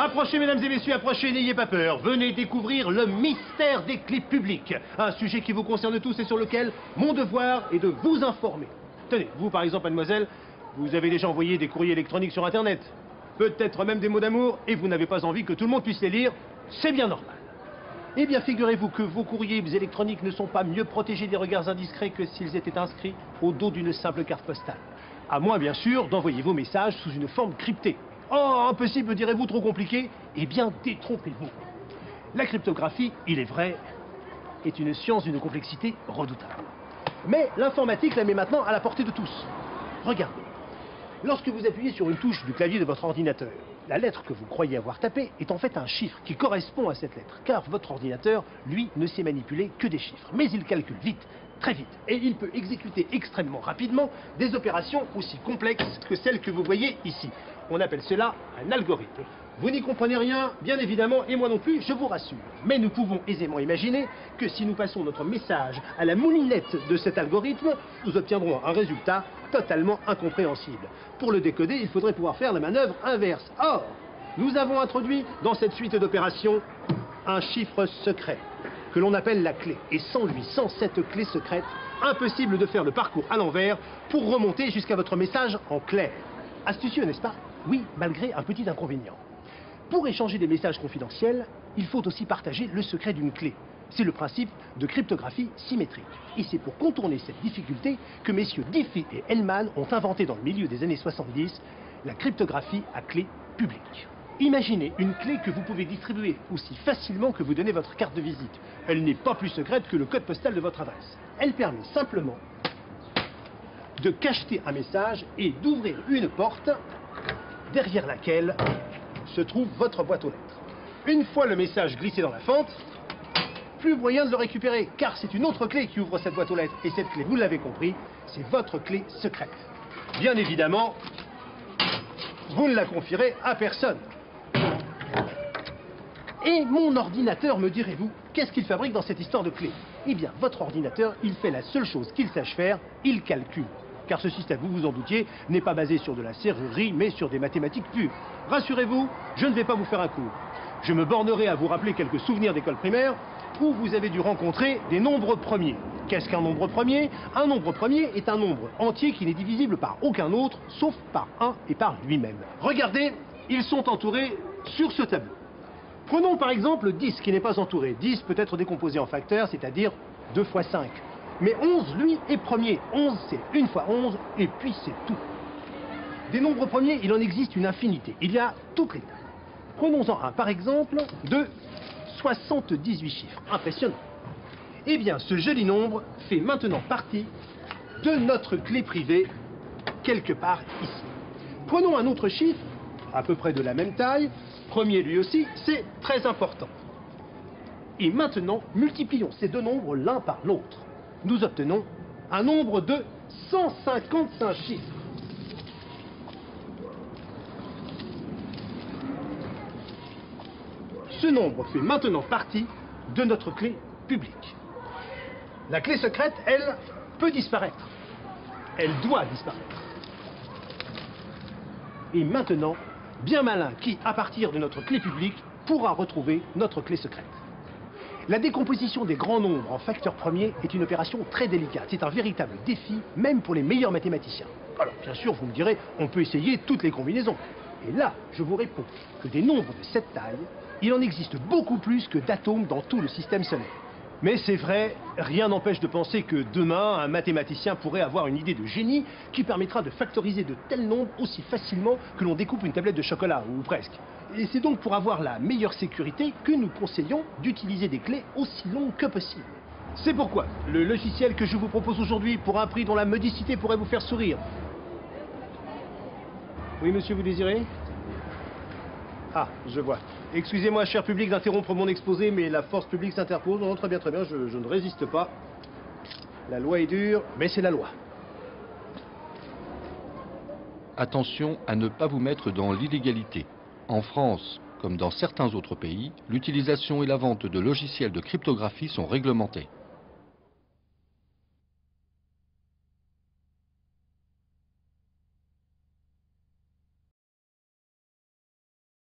Approchez, mesdames et messieurs, approchez, n'ayez pas peur. Venez découvrir le mystère des clés publiques. Un sujet qui vous concerne tous et sur lequel mon devoir est de vous informer. Tenez, vous par exemple, mademoiselle, vous avez déjà envoyé des courriers électroniques sur Internet. Peut-être même des mots d'amour, et vous n'avez pas envie que tout le monde puisse les lire. C'est bien normal. Eh bien, figurez-vous que vos courriers électroniques ne sont pas mieux protégés des regards indiscrets que s'ils étaient inscrits au dos d'une simple carte postale. À moins, bien sûr, d'envoyer vos messages sous une forme cryptée. Oh, impossible, direz-vous, trop compliqué? Eh bien, détrompez-vous. La cryptographie, il est vrai, est une science d'une complexité redoutable. Mais l'informatique la met maintenant à la portée de tous. Regardez. Lorsque vous appuyez sur une touche du clavier de votre ordinateur, la lettre que vous croyez avoir tapée est en fait un chiffre qui correspond à cette lettre, car votre ordinateur, lui, ne sait manipuler que des chiffres. Mais il calcule vite, très vite, et il peut exécuter extrêmement rapidement des opérations aussi complexes que celles que vous voyez ici. On appelle cela un algorithme. Vous n'y comprenez rien, bien évidemment, et moi non plus, je vous rassure. Mais nous pouvons aisément imaginer que si nous passons notre message à la moulinette de cet algorithme, nous obtiendrons un résultat totalement incompréhensible. Pour le décoder, il faudrait pouvoir faire la manœuvre inverse. Or, nous avons introduit dans cette suite d'opérations un chiffre secret que l'on appelle la clé. Et sans lui, sans cette clé secrète, impossible de faire le parcours à l'envers pour remonter jusqu'à votre message en clair. Astucieux, n'est-ce pas? Oui, malgré un petit inconvénient. Pour échanger des messages confidentiels, il faut aussi partager le secret d'une clé. C'est le principe de cryptographie symétrique. Et c'est pour contourner cette difficulté que messieurs Diffie et Hellman ont inventé dans le milieu des années 70 la cryptographie à clé publique. Imaginez une clé que vous pouvez distribuer aussi facilement que vous donnez votre carte de visite. Elle n'est pas plus secrète que le code postal de votre adresse. Elle permet simplement de cacheter un message et d'ouvrir une porte derrière laquelle se trouve votre boîte aux lettres. Une fois le message glissé dans la fente, plus moyen de le récupérer, car c'est une autre clé qui ouvre cette boîte aux lettres. Et cette clé, vous l'avez compris, c'est votre clé secrète. Bien évidemment, vous ne la confierez à personne. Et mon ordinateur, me direz-vous, qu'est-ce qu'il fabrique dans cette histoire de clé? Eh bien, votre ordinateur, il fait la seule chose qu'il sache faire, il calcule. Car ce système, vous vous en doutiez, n'est pas basé sur de la serrurerie, mais sur des mathématiques pures. Rassurez-vous, je ne vais pas vous faire un cours. Je me bornerai à vous rappeler quelques souvenirs d'école primaire où vous avez dû rencontrer des nombres premiers. Qu'est-ce qu'un nombre premier? Un nombre premier est un nombre entier qui n'est divisible par aucun autre, sauf par 1 et par lui-même. Regardez, ils sont entourés sur ce tableau. Prenons par exemple 10 qui n'est pas entouré. 10 peut être décomposé en facteurs, c'est-à-dire 2 fois 5. Mais 11, lui, est premier. 11, c'est 1 fois 11, et puis c'est tout. Des nombres premiers, il en existe une infinité. Il y a toutes les tailles. Prenons-en un, par exemple, de 78 chiffres. Impressionnant. Eh bien, ce joli nombre fait maintenant partie de notre clé privée, quelque part ici. Prenons un autre chiffre, à peu près de la même taille, premier lui aussi, c'est très important. Et maintenant, multiplions ces deux nombres l'un par l'autre. Nous obtenons un nombre de 155 chiffres. Ce nombre fait maintenant partie de notre clé publique. La clé secrète, elle, peut disparaître. Elle doit disparaître. Et maintenant, bien malin qui, à partir de notre clé publique, pourra retrouver notre clé secrète. La décomposition des grands nombres en facteurs premiers est une opération très délicate. C'est un véritable défi, même pour les meilleurs mathématiciens. Alors, bien sûr, vous me direz, on peut essayer toutes les combinaisons. Et là, je vous réponds que des nombres de cette taille, il en existe beaucoup plus que d'atomes dans tout le système solaire. Mais c'est vrai, rien n'empêche de penser que demain, un mathématicien pourrait avoir une idée de génie qui permettra de factoriser de tels nombres aussi facilement que l'on découpe une tablette de chocolat, ou presque. Et c'est donc pour avoir la meilleure sécurité que nous conseillons d'utiliser des clés aussi longues que possible. C'est pourquoi le logiciel que je vous propose aujourd'hui pour un prix dont la modicité pourrait vous faire sourire. Oui, monsieur, vous désirez? Ah, je vois. Excusez-moi, cher public, d'interrompre mon exposé, mais la force publique s'interpose. Non, très bien, je ne résiste pas. La loi est dure, mais c'est la loi. Attention à ne pas vous mettre dans l'illégalité. En France, comme dans certains autres pays, l'utilisation et la vente de logiciels de cryptographie sont réglementées.